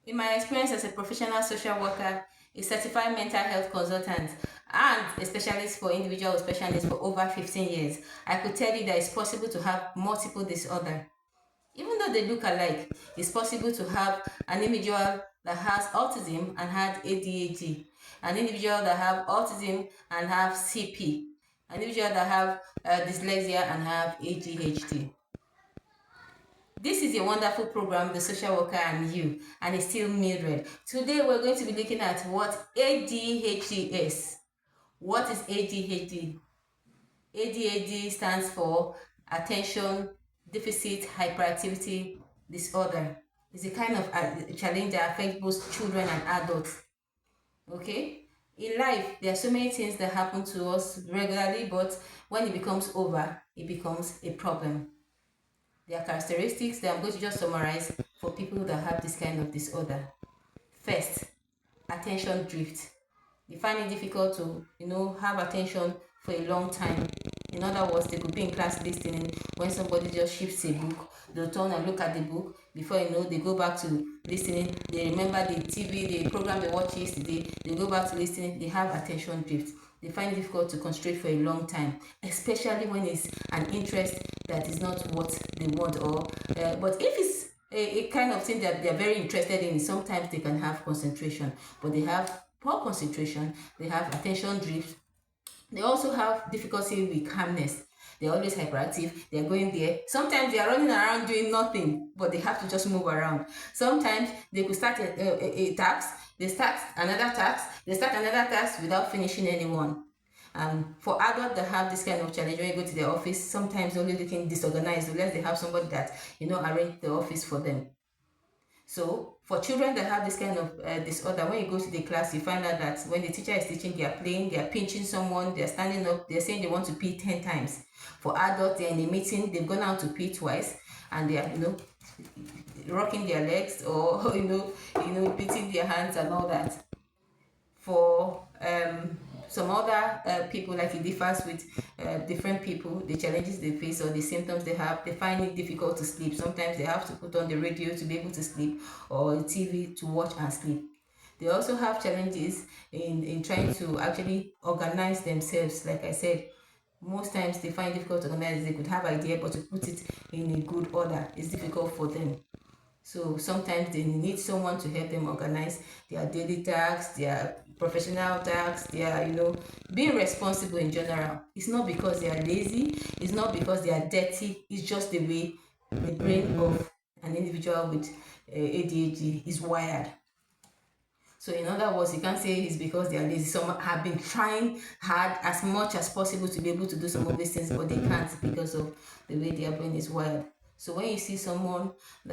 In my experience as a professional social worker, a certified mental health consultant, and a specialist for individual with special needs for over 15 years, I could tell you that it's possible to have multiple disorder. Even though they look alike, it's possible to have an individual that has autism and had ADHD, an individual that have autism and have CP, an individual that have dyslexia and have ADHD. This is a wonderful program, The Social Worker and You, and it's still Mildred. Today we're going to be looking at what ADHD is. What is ADHD? ADHD stands for Attention Deficit Hyperactivity Disorder. It's a kind of challenge that affects both children and adults. Okay? In life, there are so many things that happen to us regularly, but when it becomes over, it becomes a problem. Their characteristics that I'm going to just summarize for people that have this kind of disorder. First, attention drift. They find it difficult to, have attention for a long time. In other words, they could be in class listening. When somebody just shifts a book, they'll turn and look at the book. Before you know, they go back to listening. They remember the TV, the program they watched yesterday. They go back to listening. They have attention drift. They find it difficult to concentrate for a long time, especially when it's an interest that is not what they want. But if it's a kind of thing that they're very interested in, sometimes they can have concentration, but they have poor concentration, they have attention drift. They also have difficulty with calmness. They're always hyperactive. They're going there. Sometimes they are running around doing nothing, but they have to just move around. Sometimes they could start a task. They start another task. They start another task without finishing anyone. For adults that have this kind of challenge, when you go to their office, sometimes only looking disorganized unless they have somebody that arrange the office for them. So for children that have this kind of disorder, when you go to the class, you find out that when the teacher is teaching, they are playing, they are pinching someone, they are standing up, they are saying they want to pee 10 times. For adults, they are in a meeting, they've gone out to pee twice, and they are, rocking their legs or, beating their hands and all that. For some other people, like it differs with different people, the challenges they face or the symptoms they have, they find it difficult to sleep. Sometimes they have to put on the radio to be able to sleep or TV to watch and sleep. They also have challenges in trying to actually organize themselves. Like I said, most times they find it difficult to organize. They could have idea, but to put it in a good order is difficult for them. So sometimes they need someone to help them organize their daily tasks, their professional tasks, their, being responsible in general. It's not because they are lazy, it's not because they are dirty, it's just the way the brain of an individual with ADHD is wired. So in other words, you can't say it's because they are lazy. Some have been trying hard as much as possible to be able to do some of these things, but they can't because of the way their brain is wired. So when you see someone that